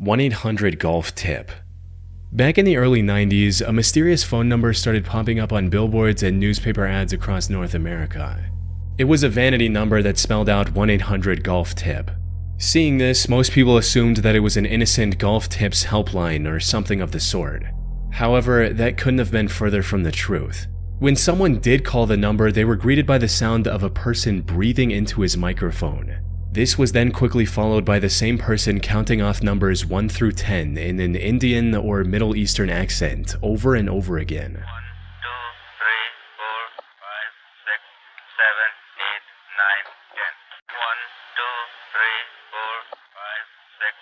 1-800-GOLF tip. Back in the early 90s, a mysterious phone number started popping up on billboards and newspaper ads across North America. It was a vanity number that spelled out 1-800-GOLF tip. Seeing this, most people assumed that it was an innocent golf tips helpline or something of the sort. However, that couldn't have been further from the truth. When someone did call the number, they were greeted by the sound of a person breathing into his microphone. This was then quickly followed by the same person counting off numbers 1 through 10 in an Indian or Middle Eastern accent over and over again. 1, 2, 3, 4, 5, 6, 7, 8, 9, 10. 1, 2, 3, 4, 5, 6,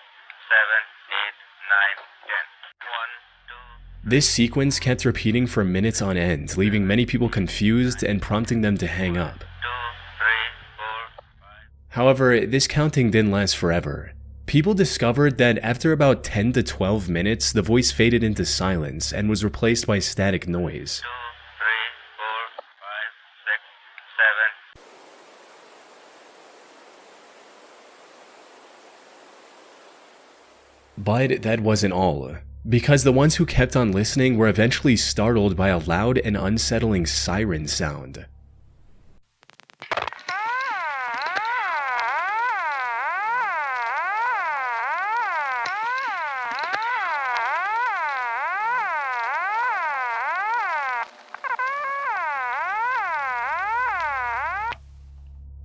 7, 8, 9, 10. 1, 2. This sequence kept repeating for minutes on end, leaving many people confused and prompting them to hang up. However, this counting didn't last forever. People discovered that after about 10 to 12 minutes, the voice faded into silence and was replaced by static noise. 2, 3, 4, 5, 6, 7. But that wasn't all, because the ones who kept on listening were eventually startled by a loud and unsettling siren sound.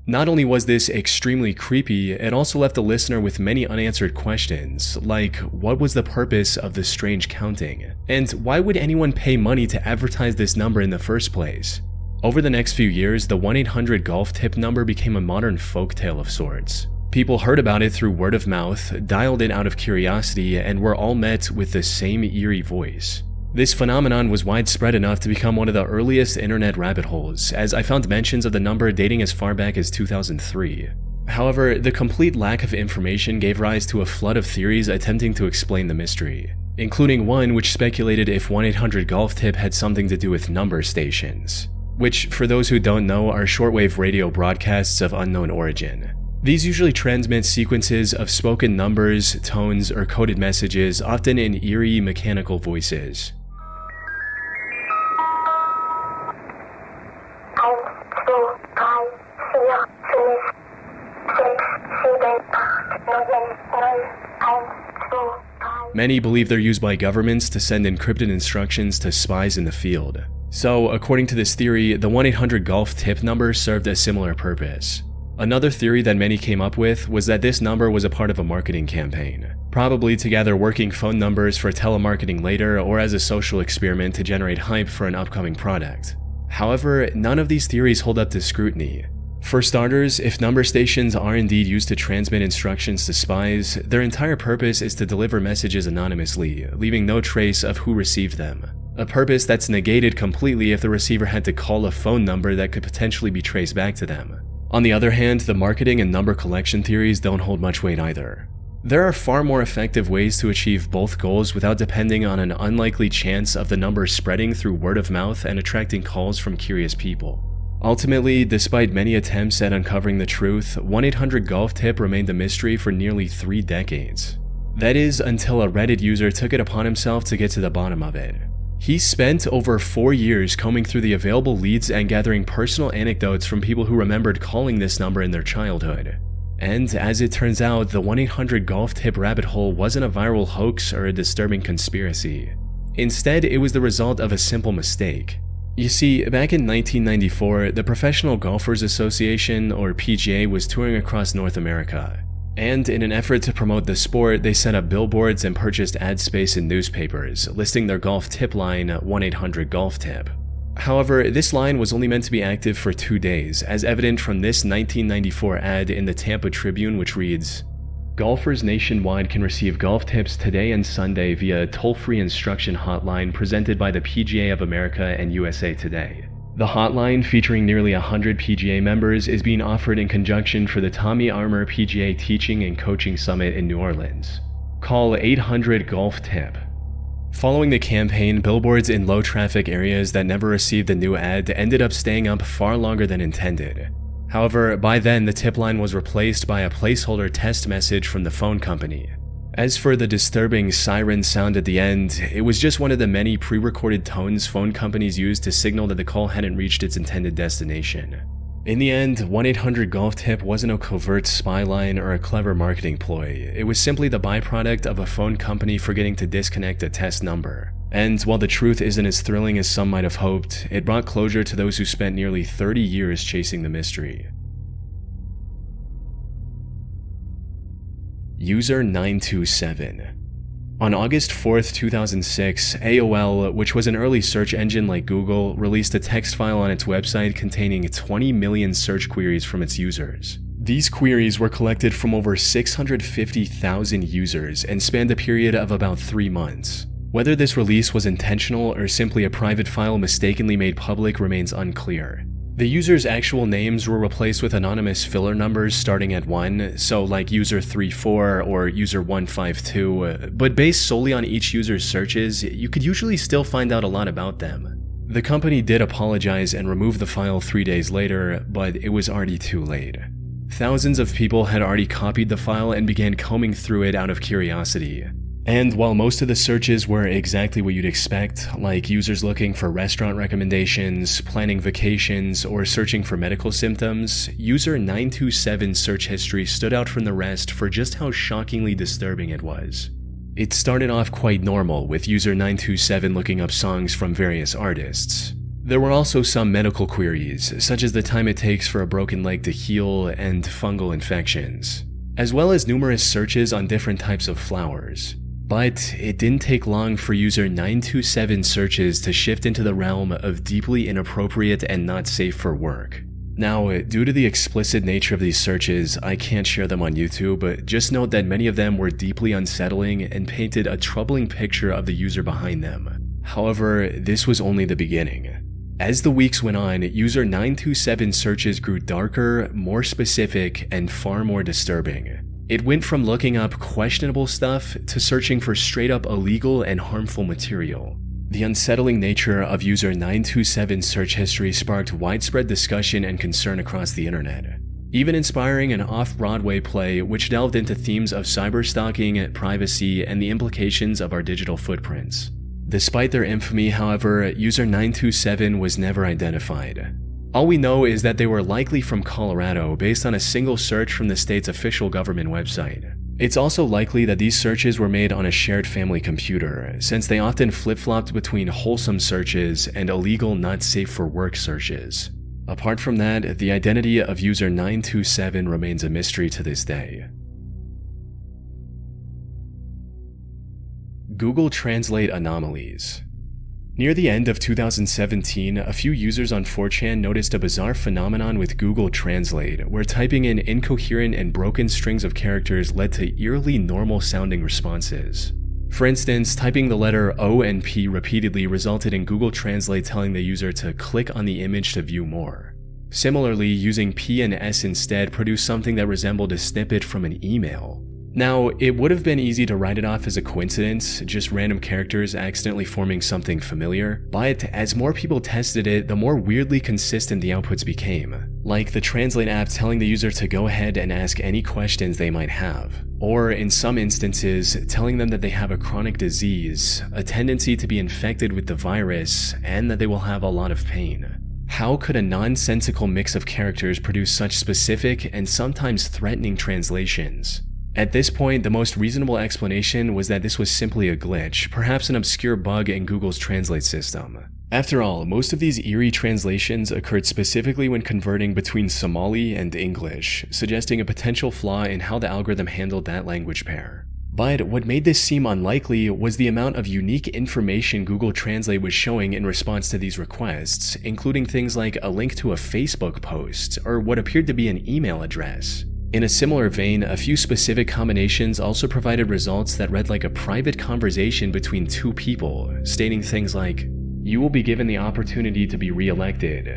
Not only was this extremely creepy, it also left the listener with many unanswered questions, like what was the purpose of this strange counting, and why would anyone pay money to advertise this number in the first place? Over the next few years, the 1-800-GOLF tip number became a modern folktale of sorts. People heard about it through word of mouth, dialed it out of curiosity, and were all met with the same eerie voice. This phenomenon was widespread enough to become one of the earliest internet rabbit holes, as I found mentions of the number dating as far back as 2003. However, the complete lack of information gave rise to a flood of theories attempting to explain the mystery, including one which speculated if 1-800-GOLF tip had something to do with number stations, which, for those who don't know, are shortwave radio broadcasts of unknown origin. These usually transmit sequences of spoken numbers, tones, or coded messages, often in eerie, mechanical voices. Many believe they're used by governments to send encrypted instructions to spies in the field. So, according to this theory, the 1-800-GOLF tip number served a similar purpose. Another theory that many came up with was that this number was a part of a marketing campaign, probably to gather working phone numbers for telemarketing later or as a social experiment to generate hype for an upcoming product. However, none of these theories hold up to scrutiny. For starters, if number stations are indeed used to transmit instructions to spies, their entire purpose is to deliver messages anonymously, leaving no trace of who received them. A purpose that's negated completely if the receiver had to call a phone number that could potentially be traced back to them. On the other hand, the marketing and number collection theories don't hold much weight either. There are far more effective ways to achieve both goals without depending on an unlikely chance of the number spreading through word of mouth and attracting calls from curious people. Ultimately, despite many attempts at uncovering the truth, 1-800-GOLF tip remained a mystery for nearly 3 decades. That is, until a Reddit user took it upon himself to get to the bottom of it. He spent over 4 years combing through the available leads and gathering personal anecdotes from people who remembered calling this number in their childhood. And as it turns out, the 1-800-GOLF tip rabbit hole wasn't a viral hoax or a disturbing conspiracy. Instead, it was the result of a simple mistake. You see, back in 1994, the Professional Golfers Association, or PGA, was touring across North America. And in an effort to promote the sport, they set up billboards and purchased ad space in newspapers, listing their golf tip line 1-800-GOLF tip. However, this line was only meant to be active for 2 days, as evident from this 1994 ad in the Tampa Tribune, which reads, "Golfers nationwide can receive golf tips today and Sunday via a toll-free instruction hotline presented by the PGA of America and USA Today. The hotline, featuring nearly 100 PGA members, is being offered in conjunction for the Tommy Armour PGA Teaching and Coaching Summit in New Orleans. Call 800-GOLF tip." Following the campaign, billboards in low-traffic areas that never received the new ad ended up staying up far longer than intended. However, by then the tip line was replaced by a placeholder test message from the phone company. As for the disturbing siren sound at the end, it was just one of the many pre-recorded tones phone companies used to signal that the call hadn't reached its intended destination. In the end, 1-800-GOLF-TIP wasn't a covert spy line or a clever marketing ploy. It was simply the byproduct of a phone company forgetting to disconnect a test number. And while the truth isn't as thrilling as some might have hoped, it brought closure to those who spent nearly 30 years chasing the mystery. User 927. On August 4th, 2006, AOL, which was an early search engine like Google, released a text file on its website containing 20 million search queries from its users. These queries were collected from over 650,000 users and spanned a period of about 3 months. Whether this release was intentional or simply a private file mistakenly made public remains unclear. The users' actual names were replaced with anonymous filler numbers starting at 1, so like user 34 or user 152, but based solely on each user's searches, you could usually still find out a lot about them. The company did apologize and remove the file 3 days later, but it was already too late. Thousands of people had already copied the file and began combing through it out of curiosity. And while most of the searches were exactly what you'd expect, like users looking for restaurant recommendations, planning vacations, or searching for medical symptoms, user 927's search history stood out from the rest for just how shockingly disturbing it was. It started off quite normal, with user 927 looking up songs from various artists. There were also some medical queries, such as the time it takes for a broken leg to heal and fungal infections, as well as numerous searches on different types of flowers. But it didn't take long for user 927's searches to shift into the realm of deeply inappropriate and not safe for work. Now, due to the explicit nature of these searches, I can't share them on YouTube, but just note that many of them were deeply unsettling and painted a troubling picture of the user behind them. However, this was only the beginning. As the weeks went on, user 927's searches grew darker, more specific, and far more disturbing. It went from looking up questionable stuff to searching for straight up illegal and harmful material. The unsettling nature of user 927's search history sparked widespread discussion and concern across the internet, even inspiring an off-Broadway play which delved into themes of cyberstalking, privacy, and the implications of our digital footprints. Despite their infamy, however, user 927 was never identified. All we know is that they were likely from Colorado based on a single search from the state's official government website. It's also likely that these searches were made on a shared family computer, since they often flip-flopped between wholesome searches and illegal not safe for work searches. Apart from that, the identity of user 927 remains a mystery to this day. Google Translate anomalies. Near the end of 2017, a few users on 4chan noticed a bizarre phenomenon with Google Translate, where typing in incoherent and broken strings of characters led to eerily normal-sounding responses. For instance, typing the letter O and P repeatedly resulted in Google Translate telling the user to click on the image to view more. Similarly, using P and S instead produced something that resembled a snippet from an email. Now, it would have been easy to write it off as a coincidence, just random characters accidentally forming something familiar, but as more people tested it, the more weirdly consistent the outputs became, like the Translate app telling the user to go ahead and ask any questions they might have, or in some instances, telling them that they have a chronic disease, a tendency to be infected with the virus, and that they will have a lot of pain. How could a nonsensical mix of characters produce such specific and sometimes threatening translations? At this point, the most reasonable explanation was that this was simply a glitch, perhaps an obscure bug in Google's Translate system. After all, most of these eerie translations occurred specifically when converting between Somali and English, suggesting a potential flaw in how the algorithm handled that language pair. But what made this seem unlikely was the amount of unique information Google Translate was showing in response to these requests, including things like a link to a Facebook post or what appeared to be an email address. In a similar vein, a few specific combinations also provided results that read like a private conversation between two people, stating things like, "You will be given the opportunity to be re-elected,"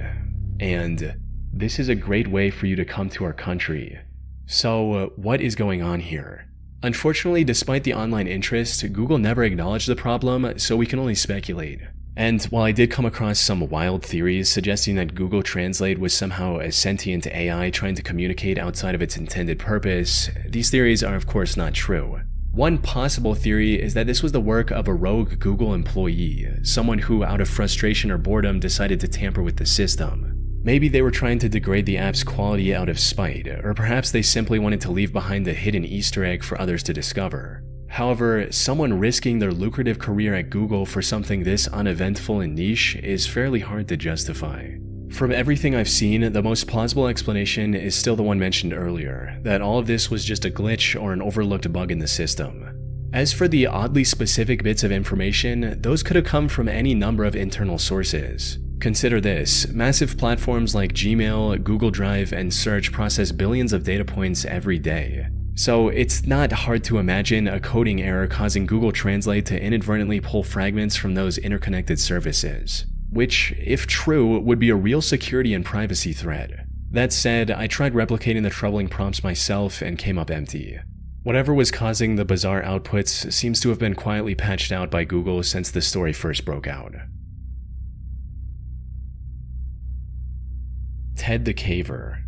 and "This is a great way for you to come to our country." So, what is going on here? Unfortunately, despite the online interest, Google never acknowledged the problem, so we can only speculate. And while I did come across some wild theories suggesting that Google Translate was somehow a sentient AI trying to communicate outside of its intended purpose, these theories are of course not true. One possible theory is that this was the work of a rogue Google employee, someone who out of frustration or boredom decided to tamper with the system. Maybe they were trying to degrade the app's quality out of spite, or perhaps they simply wanted to leave behind a hidden Easter egg for others to discover. However, someone risking their lucrative career at Google for something this uneventful and niche is fairly hard to justify. From everything I've seen, the most plausible explanation is still the one mentioned earlier, that all of this was just a glitch or an overlooked bug in the system. As for the oddly specific bits of information, those could have come from any number of internal sources. Consider this: massive platforms like Gmail, Google Drive, and Search process billions of data points every day. So it's not hard to imagine a coding error causing Google Translate to inadvertently pull fragments from those interconnected services, which, if true, would be a real security and privacy threat. That said, I tried replicating the troubling prompts myself and came up empty. Whatever was causing the bizarre outputs seems to have been quietly patched out by Google since the story first broke out. Ted the Caver.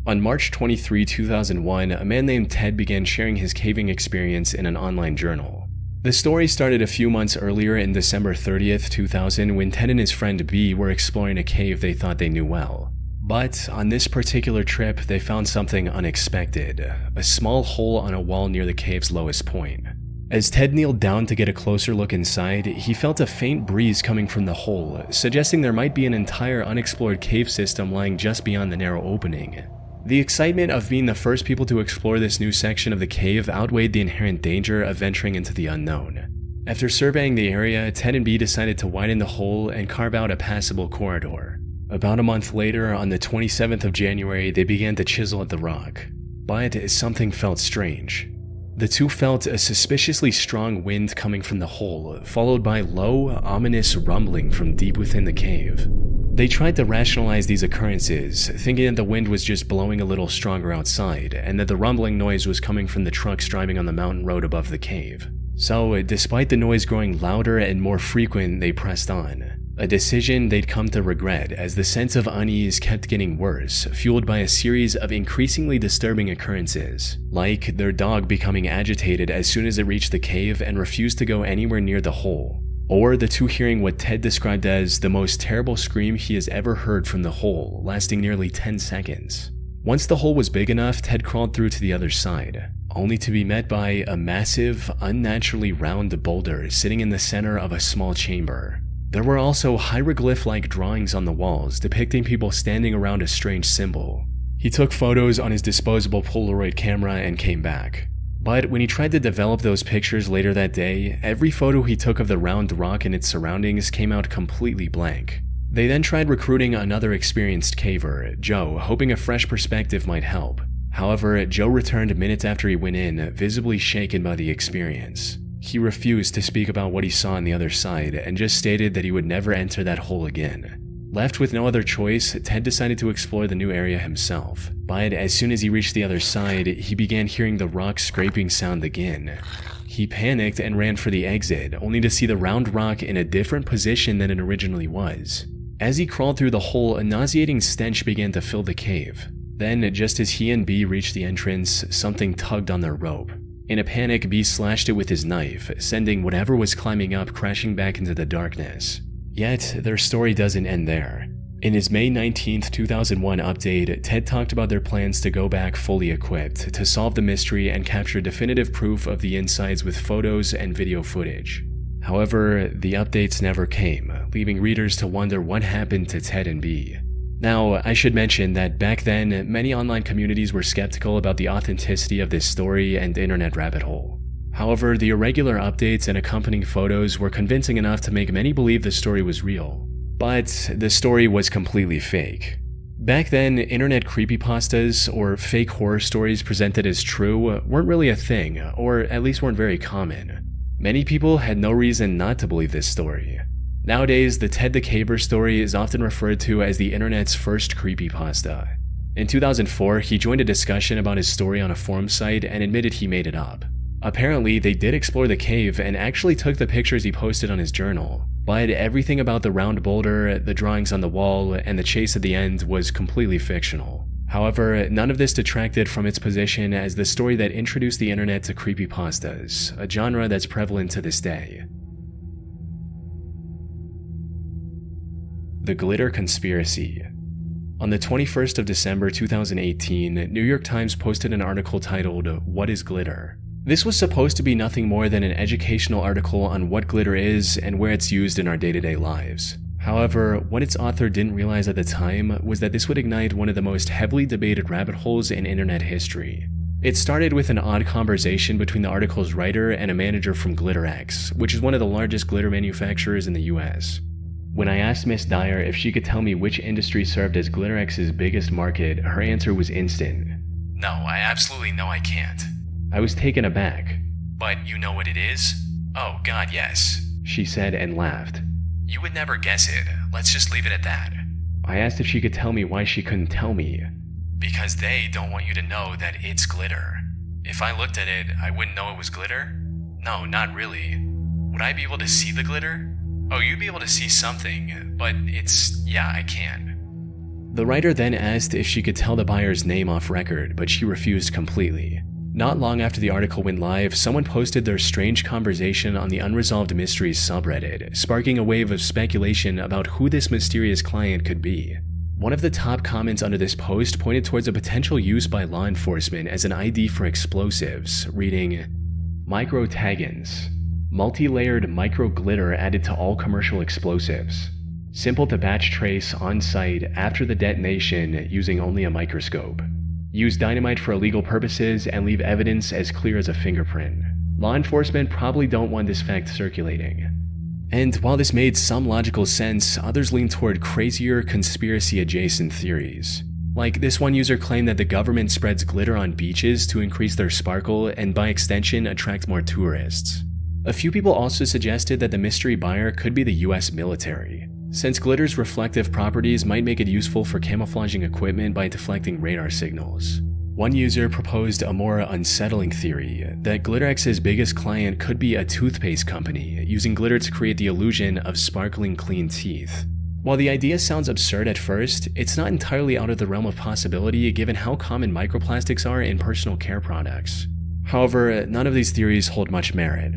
On March 23, 2001, a man named Ted began sharing his caving experience in an online journal. The story started a few months earlier in December 30th, 2000, when Ted and his friend B were exploring a cave they thought they knew well. But on this particular trip, they found something unexpected: a small hole on a wall near the cave's lowest point. As Ted kneeled down to get a closer look inside, he felt a faint breeze coming from the hole, suggesting there might be an entire unexplored cave system lying just beyond the narrow opening. The excitement of being the first people to explore this new section of the cave outweighed the inherent danger of venturing into the unknown. After surveying the area, Ted and B decided to widen the hole and carve out a passable corridor. About a month later, on the 27th of January, they began to chisel at the rock. But something felt strange. The two felt a suspiciously strong wind coming from the hole, followed by low, ominous rumbling from deep within the cave. They tried to rationalize these occurrences, thinking that the wind was just blowing a little stronger outside, and that the rumbling noise was coming from the trucks driving on the mountain road above the cave. So, despite the noise growing louder and more frequent, they pressed on. A decision they'd come to regret, as the sense of unease kept getting worse, fueled by a series of increasingly disturbing occurrences, like their dog becoming agitated as soon as it reached the cave and refused to go anywhere near the hole, or the two hearing what Ted described as the most terrible scream he has ever heard from the hole, lasting nearly 10 seconds. Once the hole was big enough, Ted crawled through to the other side, only to be met by a massive, unnaturally round boulder sitting in the center of a small chamber. There were also hieroglyph-like drawings on the walls depicting people standing around a strange symbol. He took photos on his disposable Polaroid camera and came back. But when he tried to develop those pictures later that day, every photo he took of the round rock and its surroundings came out completely blank. They then tried recruiting another experienced caver, Joe, hoping a fresh perspective might help. However, Joe returned minutes after he went in, visibly shaken by the experience. He refused to speak about what he saw on the other side and just stated that he would never enter that hole again. Left with no other choice, Ted decided to explore the new area himself. But as soon as he reached the other side, he began hearing the rock scraping sound again. He panicked and ran for the exit, only to see the round rock in a different position than it originally was. As he crawled through the hole, a nauseating stench began to fill the cave. Then, just as he and B reached the entrance, something tugged on their rope. In a panic, B slashed it with his knife, sending whatever was climbing up crashing back into the darkness. Yet, their story doesn't end there. In his May 19, 2001 update, Ted talked about their plans to go back fully equipped to solve the mystery and capture definitive proof of the insides with photos and video footage. However, the updates never came, leaving readers to wonder what happened to Ted and B. Now, I should mention that back then, many online communities were skeptical about the authenticity of this story and internet rabbit hole. However, the irregular updates and accompanying photos were convincing enough to make many believe the story was real. But the story was completely fake. Back then, internet creepypastas, or fake horror stories presented as true, weren't really a thing, or at least weren't very common. Many people had no reason not to believe this story. Nowadays, the Ted the Caver story is often referred to as the internet's first creepypasta. In 2004, he joined a discussion about his story on a forum site and admitted he made it up. Apparently, they did explore the cave and actually took the pictures he posted on his journal, but everything about the round boulder, the drawings on the wall, and the chase at the end was completely fictional. However, none of this detracted from its position as the story that introduced the internet to creepypastas, a genre that's prevalent to this day. The Glitter Conspiracy. On the 21st of December 2018, New York Times posted an article titled, "What is Glitter?" This was supposed to be nothing more than an educational article on what glitter is and where it's used in our day-to-day lives. However, what its author didn't realize at the time was that this would ignite one of the most heavily debated rabbit holes in internet history. It started with an odd conversation between the article's writer and a manager from GlitterX, which is one of the largest glitter manufacturers in the US. When I asked Miss Dyer if she could tell me which industry served as GlitterX's biggest market, her answer was instant. "No, I absolutely know I can't." I was taken aback. "But you know what it is?" "Oh God, yes," she said and laughed. "You would never guess it. Let's just leave it at that." I asked if she could tell me why she couldn't tell me. "Because they don't want you to know that it's glitter. If I looked at it, I wouldn't know it was glitter?" "No, not really." "Would I be able to see the glitter?" "Oh, you'd be able to see something, but yeah, I can." The writer then asked if she could tell the buyer's name off record, but she refused completely. Not long after the article went live, someone posted their strange conversation on the Unresolved Mysteries subreddit, sparking a wave of speculation about who this mysterious client could be. One of the top comments under this post pointed towards a potential use by law enforcement as an ID for explosives, reading, "Micro-taggins. Multi-layered micro-glitter added to all commercial explosives. Simple to batch trace on-site after the detonation using only a microscope. Use dynamite for illegal purposes and leave evidence as clear as a fingerprint. Law enforcement probably don't want this fact circulating." And while this made some logical sense, others leaned toward crazier, conspiracy-adjacent theories. Like, this one user claimed that the government spreads glitter on beaches to increase their sparkle and by extension attract more tourists. A few people also suggested that the mystery buyer could be the US military, since glitter's reflective properties might make it useful for camouflaging equipment by deflecting radar signals. One user proposed a more unsettling theory, that GlitterX's biggest client could be a toothpaste company, using glitter to create the illusion of sparkling clean teeth. While the idea sounds absurd at first, it's not entirely out of the realm of possibility given how common microplastics are in personal care products. However, none of these theories hold much merit.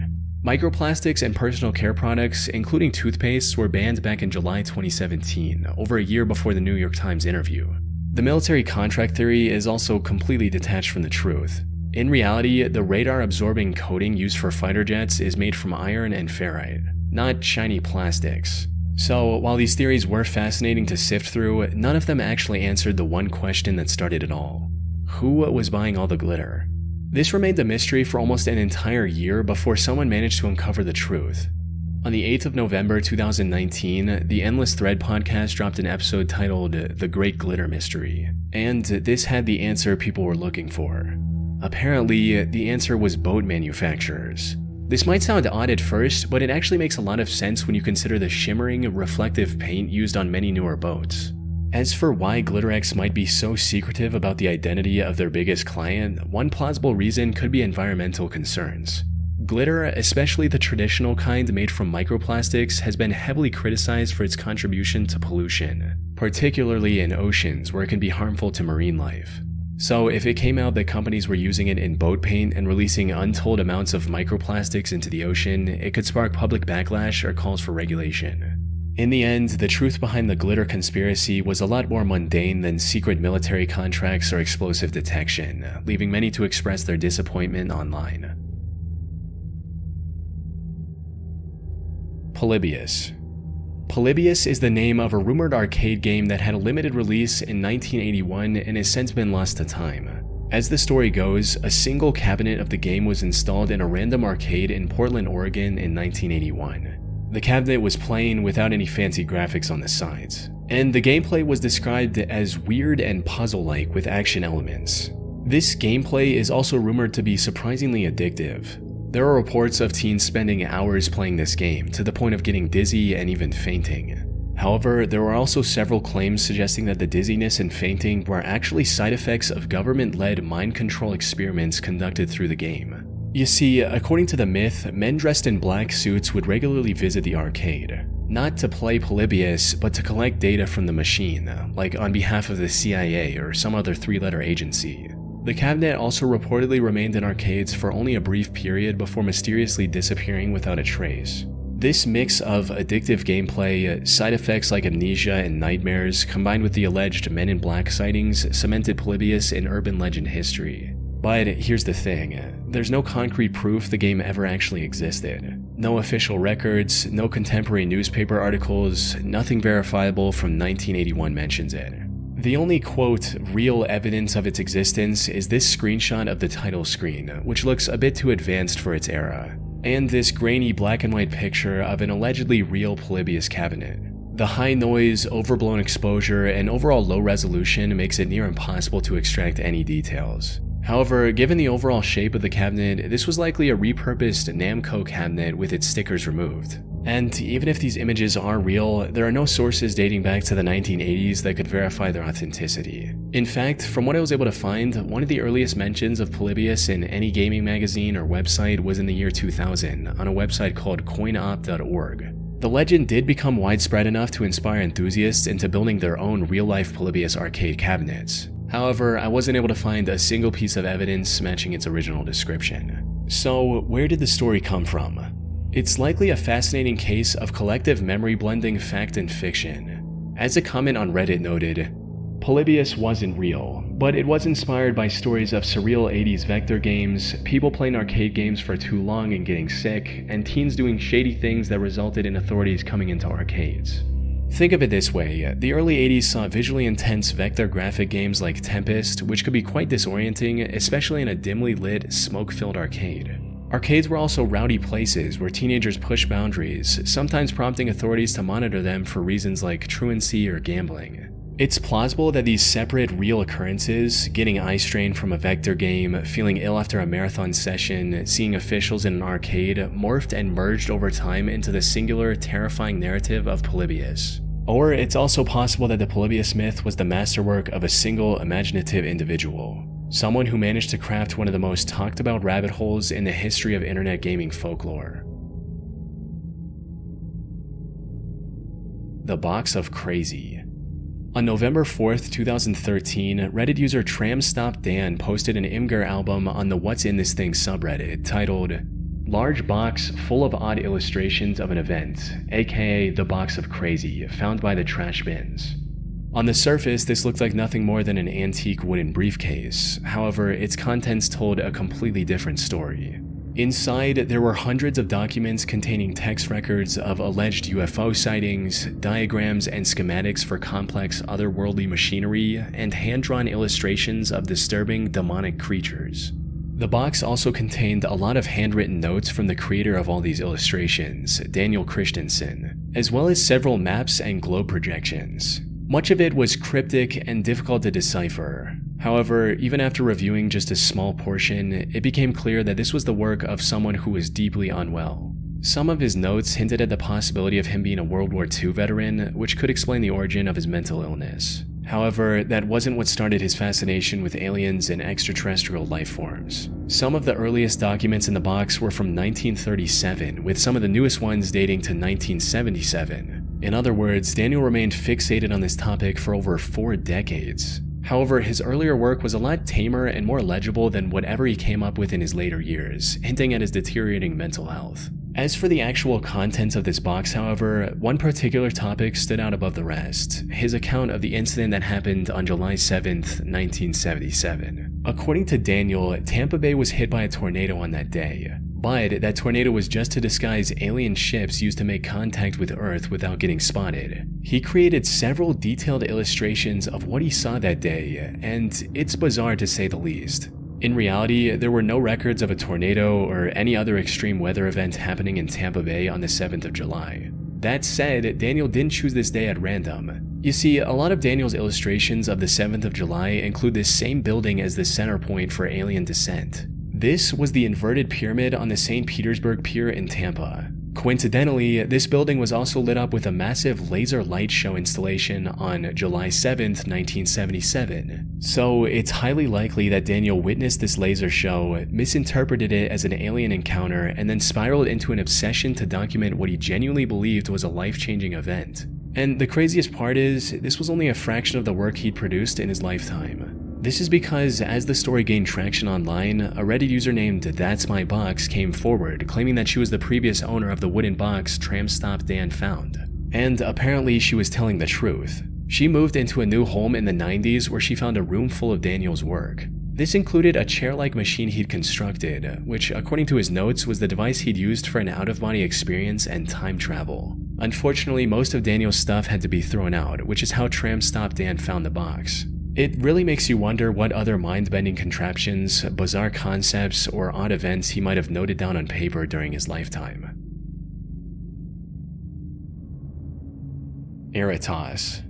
Microplastics and personal care products, including toothpastes, were banned back in July 2017, over a year before the New York Times interview. The military contract theory is also completely detached from the truth. In reality, the radar-absorbing coating used for fighter jets is made from iron and ferrite, not shiny plastics. So, while these theories were fascinating to sift through, none of them actually answered the one question that started it all. Who was buying all the glitter? This remained a mystery for almost an entire year before someone managed to uncover the truth. On the 8th of November 2019, the Endless Thread podcast dropped an episode titled The Great Glitter Mystery, and this had the answer people were looking for. Apparently, the answer was boat manufacturers. This might sound odd at first, but it actually makes a lot of sense when you consider the shimmering, reflective paint used on many newer boats. As for why GlitterX might be so secretive about the identity of their biggest client, one plausible reason could be environmental concerns. Glitter, especially the traditional kind made from microplastics, has been heavily criticized for its contribution to pollution, particularly in oceans where it can be harmful to marine life. So if it came out that companies were using it in boat paint and releasing untold amounts of microplastics into the ocean, it could spark public backlash or calls for regulation. In the end, the truth behind the glitter conspiracy was a lot more mundane than secret military contracts or explosive detection, leaving many to express their disappointment online. Polybius. Polybius is the name of a rumored arcade game that had a limited release in 1981 and has since been lost to time. As the story goes, a single cabinet of the game was installed in a random arcade in Portland, Oregon in 1981. The cabinet was plain without any fancy graphics on the sides, and the gameplay was described as weird and puzzle-like with action elements. This gameplay is also rumored to be surprisingly addictive. There are reports of teens spending hours playing this game to the point of getting dizzy and even fainting. However, there were also several claims suggesting that the dizziness and fainting were actually side effects of government-led mind control experiments conducted through the game. You see, according to the myth, men dressed in black suits would regularly visit the arcade. not to play Polybius, but to collect data from the machine, like on behalf of the CIA or some other three-letter agency. The cabinet also reportedly remained in arcades for only a brief period before mysteriously disappearing without a trace. This mix of addictive gameplay, side effects like amnesia and nightmares, combined with the alleged Men in Black sightings, cemented Polybius in urban legend history. But here's the thing, there's no concrete proof the game ever actually existed. No official records, no contemporary newspaper articles, nothing verifiable from 1981 mentions it. The only, quote, real evidence of its existence is this screenshot of the title screen, which looks a bit too advanced for its era, and this grainy black and white picture of an allegedly real Polybius cabinet. The high noise, overblown exposure, and overall low resolution makes it near impossible to extract any details. However, given the overall shape of the cabinet, this was likely a repurposed Namco cabinet with its stickers removed. And even if these images are real, there are no sources dating back to the 1980s that could verify their authenticity. In fact, from what I was able to find, one of the earliest mentions of Polybius in any gaming magazine or website was in the year 2000 on a website called coinop.org. The legend did become widespread enough to inspire enthusiasts into building their own real-life Polybius arcade cabinets. However, I wasn't able to find a single piece of evidence matching its original description. So, where did the story come from? It's likely a fascinating case of collective memory blending fact and fiction. As a comment on Reddit noted, Polybius wasn't real, but it was inspired by stories of surreal 80s vector games, people playing arcade games for too long and getting sick, and teens doing shady things that resulted in authorities coming into arcades. Think of it this way, the early 80s saw visually intense vector graphic games like Tempest, which could be quite disorienting, especially in a dimly lit, smoke-filled arcade. Arcades were also rowdy places where teenagers pushed boundaries, sometimes prompting authorities to monitor them for reasons like truancy or gambling. It's plausible that these separate, real occurrences, getting eye strain from a vector game, feeling ill after a marathon session, seeing officials in an arcade, morphed and merged over time into the singular, terrifying narrative of Polybius. Or it's also possible that the Polybius myth was the masterwork of a single, imaginative individual. Someone who managed to craft one of the most talked about rabbit holes in the history of internet gaming folklore. The Box of Crazy. On November 4th, 2013, Reddit user TramStopDan posted an Imgur album on the What's in This Thing subreddit titled, "Large box full of odd illustrations of an event, aka the Box of Crazy, found by the trash bins." On the surface, this looked like nothing more than an antique wooden briefcase. However, its contents told a completely different story. Inside, there were hundreds of documents containing text records of alleged UFO sightings, diagrams and schematics for complex otherworldly machinery, and hand-drawn illustrations of disturbing demonic creatures. The box also contained a lot of handwritten notes from the creator of all these illustrations, Daniel Christensen, as well as several maps and globe projections. Much of it was cryptic and difficult to decipher. However, even after reviewing just a small portion, it became clear that this was the work of someone who was deeply unwell. Some of his notes hinted at the possibility of him being a World War II veteran, which could explain the origin of his mental illness. However, that wasn't what started his fascination with aliens and extraterrestrial life forms. Some of the earliest documents in the box were from 1937, with some of the newest ones dating to 1977. In other words, Daniel remained fixated on this topic for over 4 decades. However, his earlier work was a lot tamer and more legible than whatever he came up with in his later years, hinting at his deteriorating mental health. As for the actual contents of this box, however, one particular topic stood out above the rest: his account of the incident that happened on July 7th, 1977. According to Daniel, Tampa Bay was hit by a tornado on that day, but that tornado was just to disguise alien ships used to make contact with Earth without getting spotted. He created several detailed illustrations of what he saw that day, and it's bizarre to say the least. In reality, there were no records of a tornado or any other extreme weather event happening in Tampa Bay on the 7th of July. That said, Daniel didn't choose this day at random. You see, a lot of Daniel's illustrations of the 7th of July include this same building as the center point for alien descent. This was the inverted pyramid on the St. Petersburg Pier in Tampa. Coincidentally, this building was also lit up with a massive laser light show installation on July 7th, 1977. So it's highly likely that Daniel witnessed this laser show, misinterpreted it as an alien encounter, and then spiraled into an obsession to document what he genuinely believed was a life-changing event. And the craziest part is, this was only a fraction of the work he'd produced in his lifetime. This is because as the story gained traction online, a Reddit user named That's My Box came forward, claiming that she was the previous owner of the wooden box Tram Stop Dan found. And apparently she was telling the truth. She moved into a new home in the 90s where she found a room full of Daniel's work. This included a chair-like machine he'd constructed, which according to his notes was the device he'd used for an out-of-body experience and time travel. Unfortunately, most of Daniel's stuff had to be thrown out, which is how Tram Stop Dan found the box. It really makes you wonder what other mind-bending contraptions, bizarre concepts, or odd events he might have noted down on paper during his lifetime. Aerotos.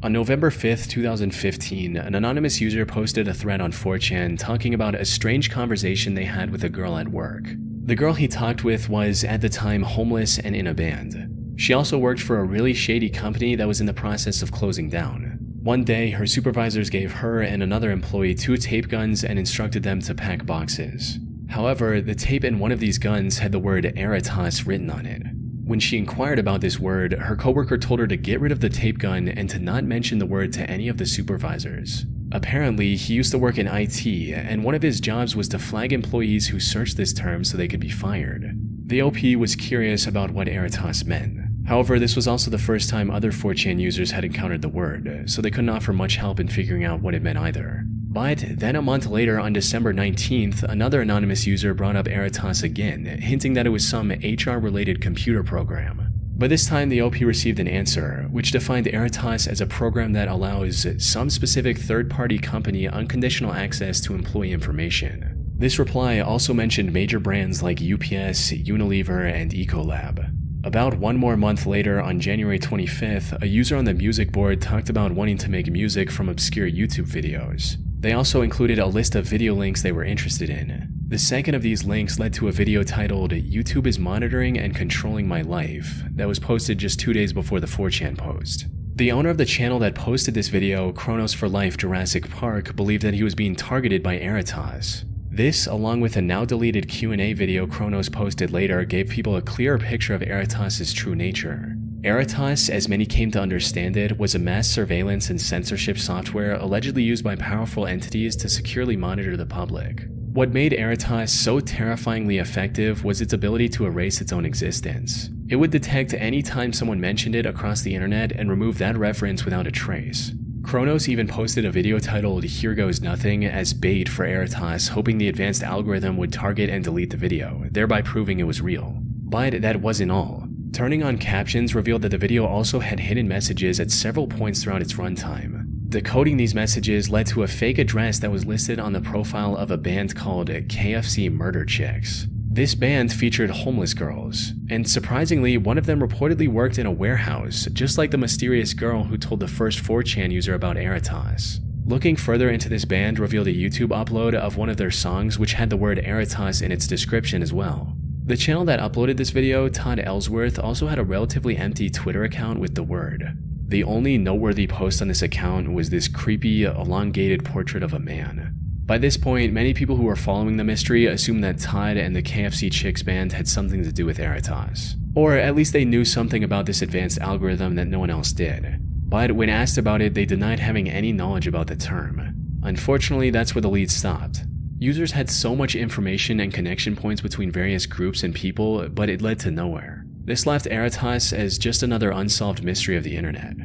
On November 5th, 2015, an anonymous user posted a thread on 4chan talking about a strange conversation they had with a girl at work. The girl he talked with was, at the time, homeless and in a band. She also worked for a really shady company that was in the process of closing down. One day, her supervisors gave her and another employee 2 tape guns and instructed them to pack boxes. However, the tape in one of these guns had the word Aerotos written on it. When she inquired about this word, her coworker told her to get rid of the tape gun and to not mention the word to any of the supervisors. Apparently, he used to work in IT, and one of his jobs was to flag employees who searched this term so they could be fired. The OP was curious about what Aerotos meant. However, this was also the first time other 4chan users had encountered the word, so they couldn't offer much help in figuring out what it meant either. But then a month later, on December 19th, another anonymous user brought up Aerotos again, hinting that it was some HR-related computer program. But this time the OP received an answer, which defined Aerotos as a program that allows some specific third-party company unconditional access to employee information. This reply also mentioned major brands like UPS, Unilever, and Ecolab. About one more month later, on January 25th, a user on the music board talked about wanting to make music from obscure YouTube videos. They also included a list of video links they were interested in. The second of these links led to a video titled "YouTube is monitoring and controlling my life" that was posted just 2 days before the 4chan post. The owner of the channel that posted this video, Chronos for Life Jurassic Park, believed that he was being targeted by Aerotos. This, along with a now-deleted Q&A video Chronos posted later, gave people a clearer picture of Aerotos' true nature. Aerotos, as many came to understand it, was a mass surveillance and censorship software allegedly used by powerful entities to securely monitor the public. What made Aerotos so terrifyingly effective was its ability to erase its own existence. It would detect any time someone mentioned it across the internet and remove that reference without a trace. Chronos even posted a video titled "Here Goes Nothing" as bait for Aerotos, hoping the advanced algorithm would target and delete the video, thereby proving it was real. But that wasn't all. Turning on captions revealed that the video also had hidden messages at several points throughout its runtime. Decoding these messages led to a fake address that was listed on the profile of a band called KFC Murder Chicks. This band featured homeless girls, and surprisingly, one of them reportedly worked in a warehouse, just like the mysterious girl who told the first 4chan user about Aerotos. Looking further into this band revealed a YouTube upload of one of their songs which had the word Aerotos in its description as well. The channel that uploaded this video, Todd Ellsworth, also had a relatively empty Twitter account with the word. The only noteworthy post on this account was this creepy, elongated portrait of a man. By this point, many people who were following the mystery assumed that Todd and the KFC Chicks band had something to do with Aerotos. Or at least they knew something about this advanced algorithm that no one else did. But when asked about it, they denied having any knowledge about the term. Unfortunately, that's where the lead stopped. Users had so much information and connection points between various groups and people, but it led to nowhere. This left Aerotos as just another unsolved mystery of the internet.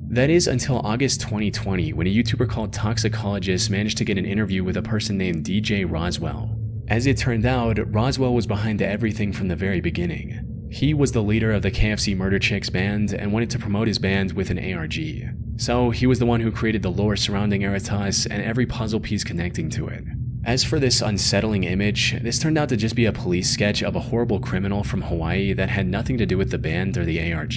That is until August 2020, when a YouTuber called Toxicologist managed to get an interview with a person named DJ Roswell. As it turned out, Roswell was behind everything from the very beginning. He was the leader of the KFC Murder Chicks band and wanted to promote his band with an ARG. So he was the one who created the lore surrounding Aerotos and every puzzle piece connecting to it. As for this unsettling image, this turned out to just be a police sketch of a horrible criminal from Hawaii that had nothing to do with the band or the ARG.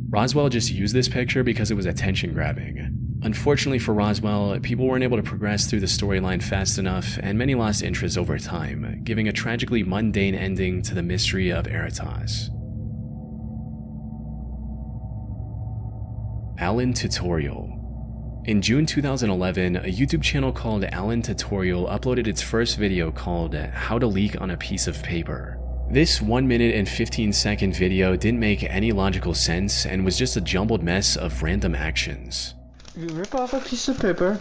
Roswell just used this picture because it was attention-grabbing. Unfortunately for Roswell, people weren't able to progress through the storyline fast enough, and many lost interest over time, giving a tragically mundane ending to the mystery of Aerotos. Alan Tutorial. In June 2011, a YouTube channel called Alan Tutorial uploaded its first video called How to Leak on a Piece of Paper. This 1 minute and 15-second video didn't make any logical sense and was just a jumbled mess of random actions. You rip off a piece of paper,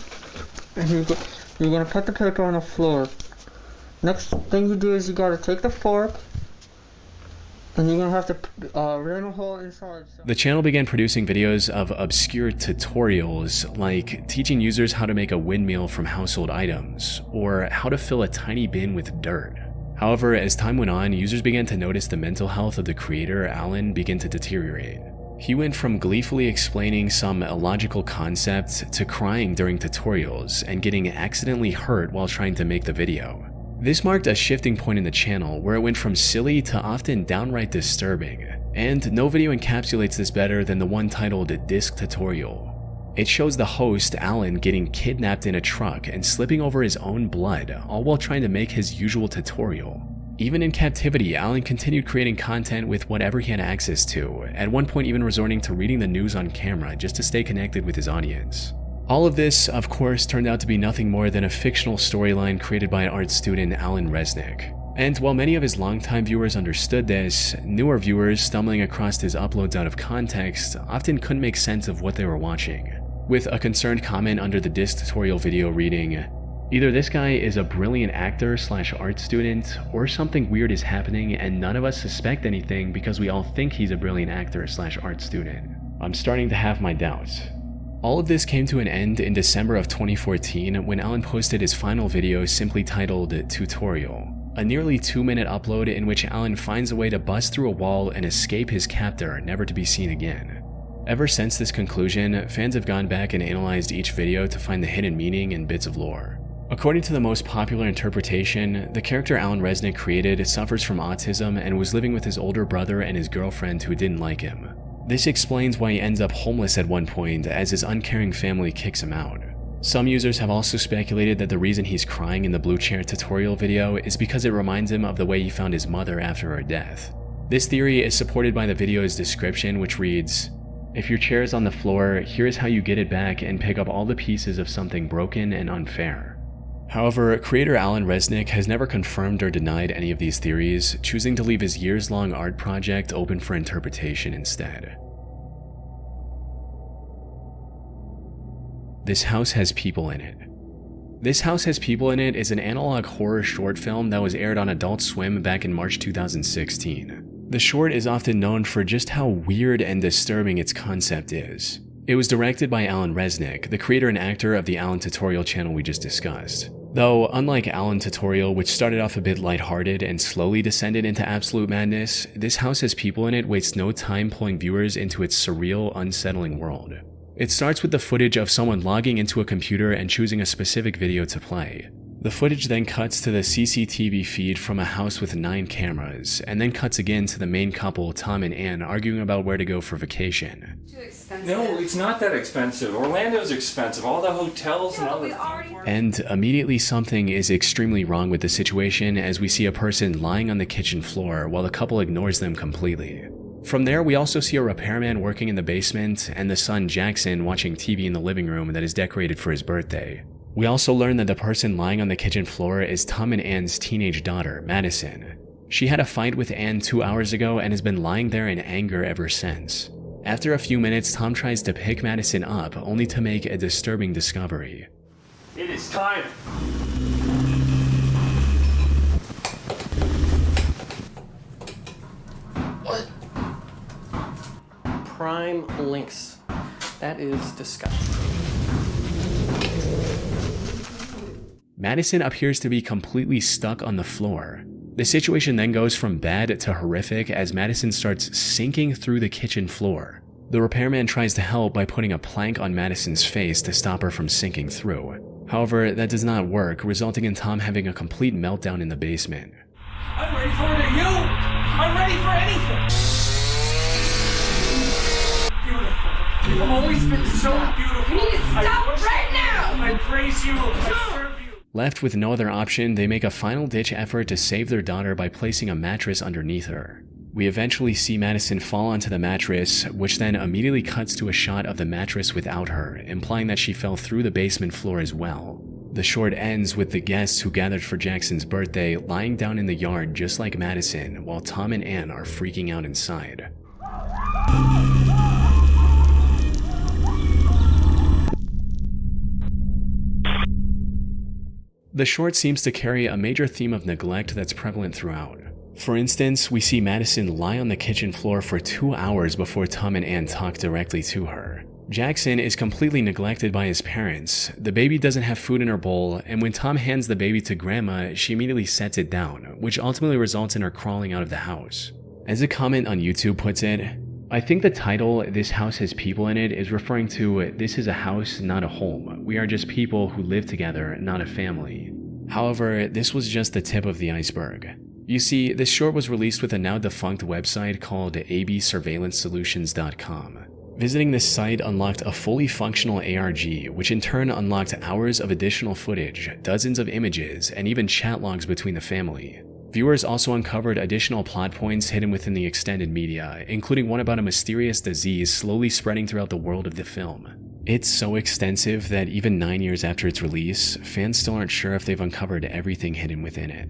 and you're gonna put the paper on the floor. Next thing you do is you gotta take the fork, and you're gonna have to ram a hole inside. The channel began producing videos of obscure tutorials, like teaching users how to make a windmill from household items, or how to fill a tiny bin with dirt. However, as time went on, users began to notice the mental health of the creator, Alan, begin to deteriorate. He went from gleefully explaining some illogical concept to crying during tutorials and getting accidentally hurt while trying to make the video. This marked a shifting point in the channel where it went from silly to often downright disturbing, and no video encapsulates this better than the one titled Disc Tutorial. It shows the host, Alan, getting kidnapped in a truck and slipping over his own blood, all while trying to make his usual tutorial. Even in captivity, Alan continued creating content with whatever he had access to, at one point even resorting to reading the news on camera just to stay connected with his audience. All of this, of course, turned out to be nothing more than a fictional storyline created by art student Alan Resnick. And while many of his longtime viewers understood this, newer viewers stumbling across his uploads out of context often couldn't make sense of what they were watching, with a concerned comment under the Disc Tutorial video reading, "Either this guy is a brilliant actor / art student, or something weird is happening and none of us suspect anything because we all think he's a brilliant actor / art student. I'm starting to have my doubts." All of this came to an end in December of 2014 when Alan posted his final video simply titled Tutorial, a nearly 2-minute upload in which Alan finds a way to bust through a wall and escape his captor, never to be seen again. Ever since this conclusion, fans have gone back and analyzed each video to find the hidden meaning and bits of lore. According to the most popular interpretation, the character Alan Resnick created suffers from autism and was living with his older brother and his girlfriend who didn't like him. This explains why he ends up homeless at one point as his uncaring family kicks him out. Some users have also speculated that the reason he's crying in the blue chair tutorial video is because it reminds him of the way he found his mother after her death. This theory is supported by the video's description, which reads, "If your chair is on the floor, here is how you get it back and pick up all the pieces of something broken and unfair." However, creator Alan Resnick has never confirmed or denied any of these theories, choosing to leave his years-long art project open for interpretation instead. This House Has People in It. This House Has People in It is an analog horror short film that was aired on Adult Swim back in March 2016. The short is often known for just how weird and disturbing its concept is. It was directed by Alan Resnick, the creator and actor of the Alan Tutorial channel we just discussed. Though, unlike Alan Tutorial, which started off a bit lighthearted and slowly descended into absolute madness, This House Has People in It wastes no time pulling viewers into its surreal, unsettling world. It starts with the footage of someone logging into a computer and choosing a specific video to play. The footage then cuts to the CCTV feed from a house with 9 cameras, and then cuts again to the main couple, Tom and Ann, arguing about where to go for vacation. Too expensive. No, it's not that expensive. Orlando's expensive. All the hotels and all the... And immediately something is extremely wrong with the situation as we see a person lying on the kitchen floor while the couple ignores them completely. From there, we also see a repairman working in the basement and the son Jackson watching TV in the living room that is decorated for his birthday. We also learn that the person lying on the kitchen floor is Tom and Ann's teenage daughter, Madison. She had a fight with Ann 2 hours ago and has been lying there in anger ever since. After a few minutes, Tom tries to pick Madison up, only to make a disturbing discovery. It is time. What? Prime links. That is disgusting. Madison appears to be completely stuck on the floor. The situation then goes from bad to horrific as Madison starts sinking through the kitchen floor. The repairman tries to help by putting a plank on Madison's face to stop her from sinking through. However, that does not work, resulting in Tom having a complete meltdown in the basement. I'm ready for it, you! I'm ready for anything! Beautiful. You've always been so beautiful. You need to stop right now! I praise you. I serve you. Left with no other option, they make a final-ditch effort to save their daughter by placing a mattress underneath her. We eventually see Madison fall onto the mattress, which then immediately cuts to a shot of the mattress without her, implying that she fell through the basement floor as well. The short ends with the guests who gathered for Jackson's birthday lying down in the yard just like Madison, while Tom and Ann are freaking out inside. The short seems to carry a major theme of neglect that's prevalent throughout. For instance, we see Madison lie on the kitchen floor for 2 hours before Tom and Ann talk directly to her. Jackson is completely neglected by his parents. The baby doesn't have food in her bowl, and when Tom hands the baby to Grandma, she immediately sets it down, which ultimately results in her crawling out of the house. As a comment on YouTube puts it, I think the title, "This House Has People in It," is referring to this is a house, not a home. We are just people who live together, not a family. However, this was just the tip of the iceberg. You see, this short was released with a now defunct website called absurveillancesolutions.com. Visiting this site unlocked a fully functional ARG, which in turn unlocked hours of additional footage, dozens of images, and even chat logs between the family. Viewers also uncovered additional plot points hidden within the extended media, including one about a mysterious disease slowly spreading throughout the world of the film. It's so extensive that even 9 years after its release, fans still aren't sure if they've uncovered everything hidden within it.